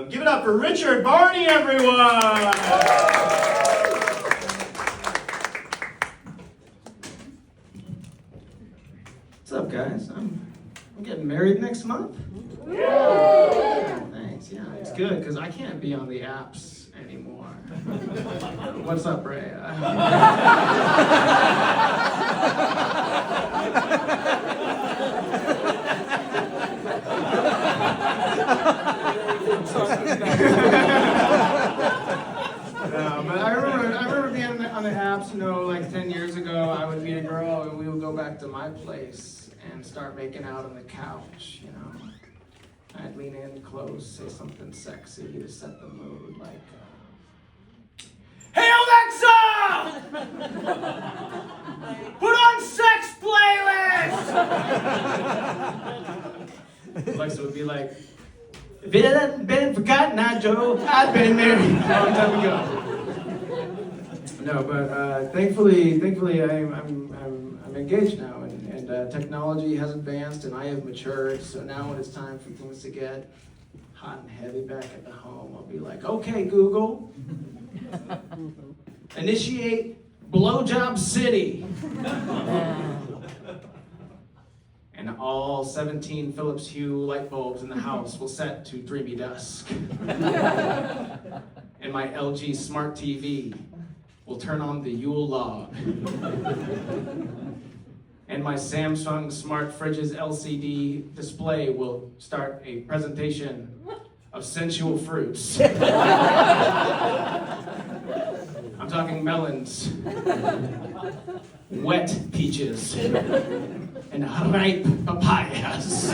Give it up for Richard Barney, everyone! What's up, guys? I'm getting married next month. Yeah. Thanks. Yeah, it's good because I can't be on the apps anymore. What's up, Ray? No, but I remember being on the apps, like 10 years ago. I would meet a girl and we would go back to my place and start making out on the couch, I'd lean in close, say something sexy to set the mood, like, "Hey Alexa! Put on sex playlist!" Alexa would be like, "If it hadn't been for Cotton Eye Joe, I'd been married a long time ago." No, but thankfully, I'm engaged now, and technology has advanced, and I have matured. So now, when it's time for things to get hot and heavy back at the home, I'll be like, "Okay, Google, initiate blowjob city." And all 17 Philips Hue light bulbs in the house will set to dreamy dusk. And my LG Smart TV will turn on the Yule log. And my Samsung Smart Fridge's LCD display will start a presentation of sensual fruits. I'm talking melons, wet peaches, and ripe papayas.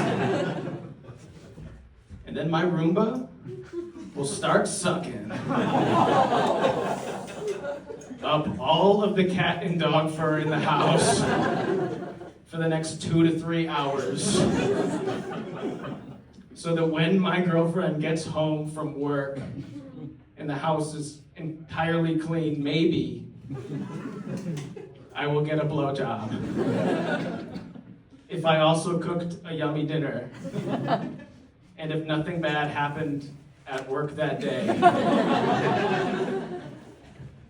And then my Roomba will start sucking up all of the cat and dog fur in the house for the next 2 to 3 hours. So that when my girlfriend gets home from work and the house is entirely clean, maybe I will get a blowjob. If I also cooked a yummy dinner, and if nothing bad happened at work that day,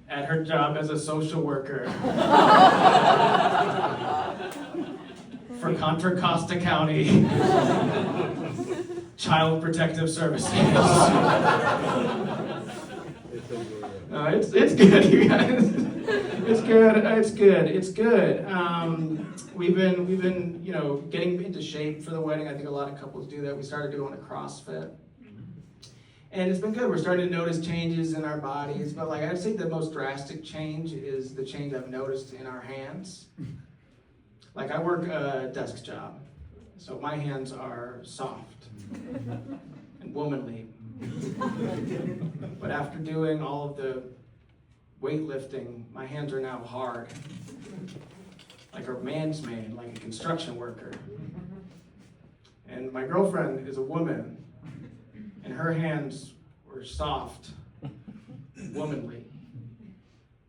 at her job as a social worker for Contra Costa County Child Protective Services. No, it's good, you guys. It's good. We've been, getting into shape for the wedding. I think a lot of couples do that. We started doing a CrossFit. And it's been good. We're starting to notice changes in our bodies. But I'd say the most drastic change is the change I've noticed in our hands. I work a desk job. So my hands are soft and womanly. But after doing all of the weightlifting, my hands are now hard. Like a man's man, like a construction worker. And my girlfriend is a woman, and her hands were soft, womanly.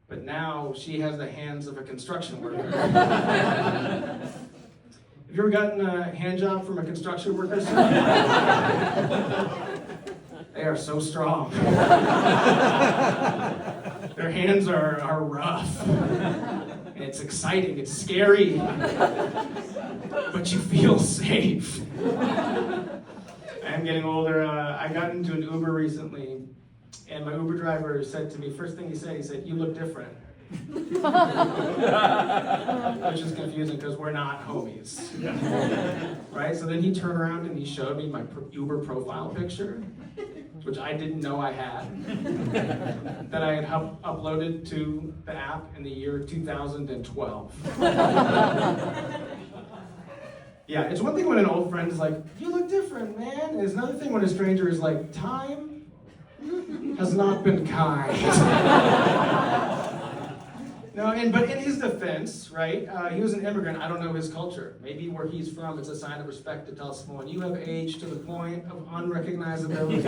But now she has the hands of a construction worker. Have you ever gotten a hand job from a construction worker? They are so strong. Their hands are rough. And it's exciting, it's scary. But you feel safe. I am getting older. I got into an Uber recently, and my Uber driver said to me, first thing he said, "You look different." Which is confusing because we're not homies. Right? So then he turned around and he showed me my Uber profile picture, which I didn't know I had, that I had uploaded to the app in the year 2012. Yeah, it's one thing when an old friend is like, "You look different, man." And it's another thing when a stranger is like, "Time has not been kind." No, but in his defense, right, he was an immigrant. I don't know his culture. Maybe where he's from, it's a sign of respect to tell someone, "You have aged to the point of unrecognizability."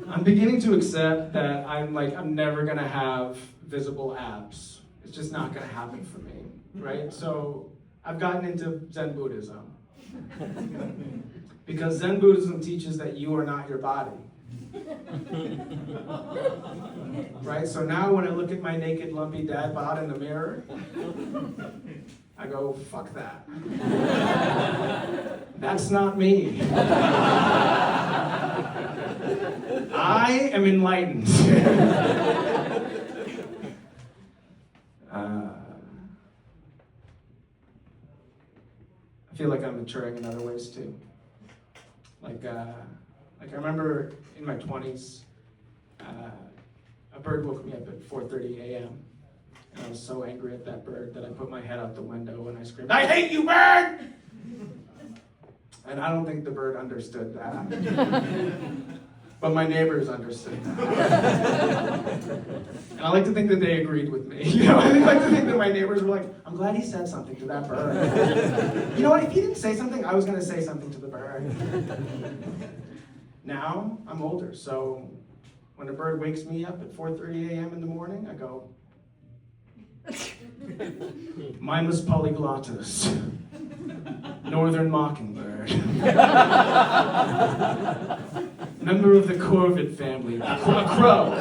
I'm beginning to accept that I'm never gonna have visible abs. It's just not gonna happen for me, right? So I've gotten into Zen Buddhism. Because Zen Buddhism teaches that you are not your body. Right? So now when I look at my naked, lumpy dad bod in the mirror, I go, fuck that. That's not me. I am enlightened. I feel like I'm maturing in other ways too. Like I remember in my 20s, a bird woke me up at 4:30 a.m. And I was so angry at that bird that I put my head out the window and I screamed, "I hate you, bird!" And I don't think the bird understood that. But my neighbors understood that. And I like to think that they agreed with me. You know, I like to think that my neighbors were like, "I'm glad he said something to that bird." You know what, if he didn't say something, I was gonna say something to the bird. Now, I'm older, so when a bird wakes me up at 4:30 a.m. in the morning, I go, "Mimus polyglottus, northern mockingbird, member of the corvid family, a crow."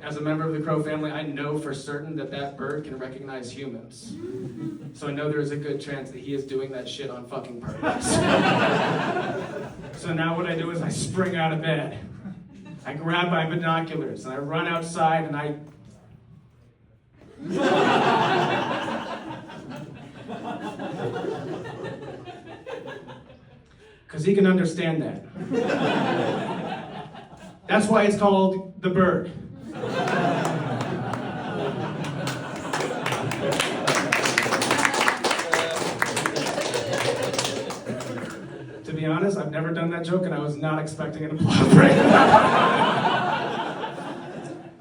As a member of the crow family, I know for certain that that bird can recognize humans. So I know there's a good chance that he is doing that shit on fucking purpose. So now what I do is I spring out of bed. I grab my binoculars and I run outside and I... Because he can understand that. That's why it's called the bird. To be honest, I've never done that joke and I was not expecting an applause break.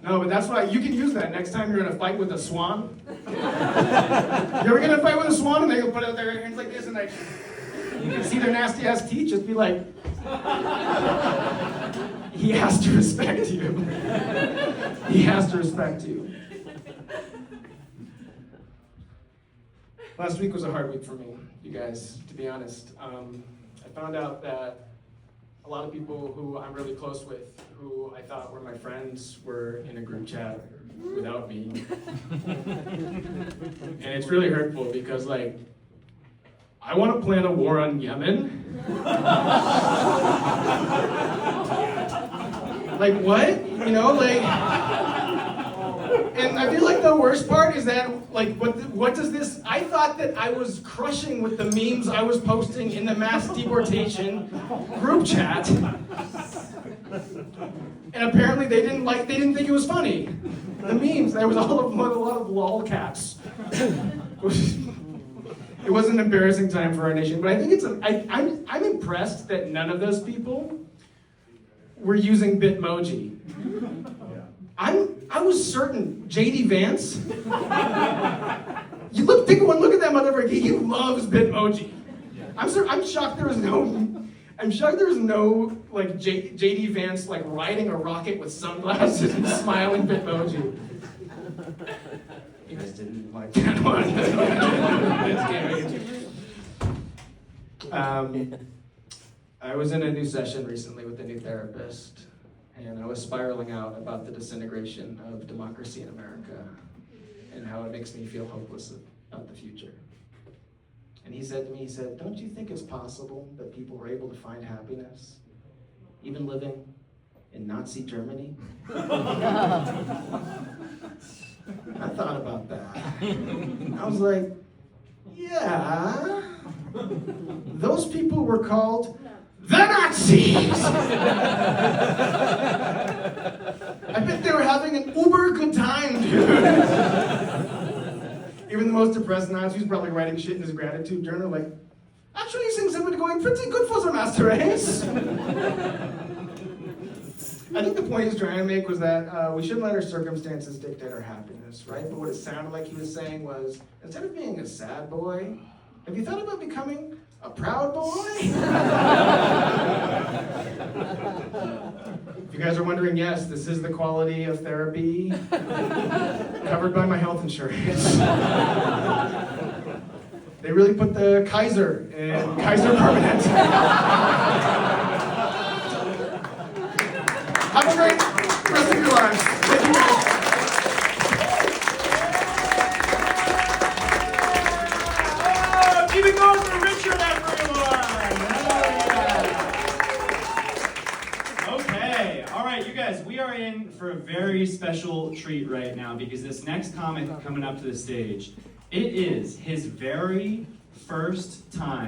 No, but that's why you can use that next time you're in a fight with a swan. You ever get in a fight with a swan and they put out their hands like this and like, you can see their nasty ass teeth, just be like, he has to respect you. He has to respect you. Last week was a hard week for me, you guys, to be honest. I found out that a lot of people who I'm really close with, who I thought were my friends, were in a group chat without me. And it's really hurtful because, like, I want to plan a war on Yemen. Like, what? You know, like... And I feel like the worst part is that, like, what does this... I thought that I was crushing with the memes I was posting in the mass deportation group chat. And apparently they didn't think it was funny. The memes, there was a lot of lol cats. It was an embarrassing time for our nation, but I think I'm impressed that none of those people were using Bitmoji. I was certain JD Vance. Take one look at that motherfucker. He loves Bitmoji. I'm shocked there was no like JD Vance like riding a rocket with sunglasses and smiling Bitmoji. You guys didn't like that one. I was in a new session recently with a new therapist, and I was spiraling out about the disintegration of democracy in America and how it makes me feel hopeless about the future. And he said to me, "Don't you think it's possible that people were able to find happiness, even living in Nazi Germany?" I thought about that. I was like, yeah, those people were called the Nazis. I bet they were having an uber good time, dude. Even the most depressed Nazi was probably writing shit in his gratitude journal like, actually things have been going pretty good for the master race. I think the point he was trying to make was that we shouldn't let our circumstances dictate our happiness, right? But what it sounded like he was saying was, instead of being a sad boy, have you thought about becoming a proud boy? If you guys are wondering, yes, this is the quality of therapy covered by my health insurance. They really put the Kaiser in Kaiser Permanente. Have a great rest of your lives. Thank you guys. Oh, keep it going for Richard, everyone. Okay, all right, you guys, we are in for a very special treat right now because this next comic coming up to the stage, it is his very first time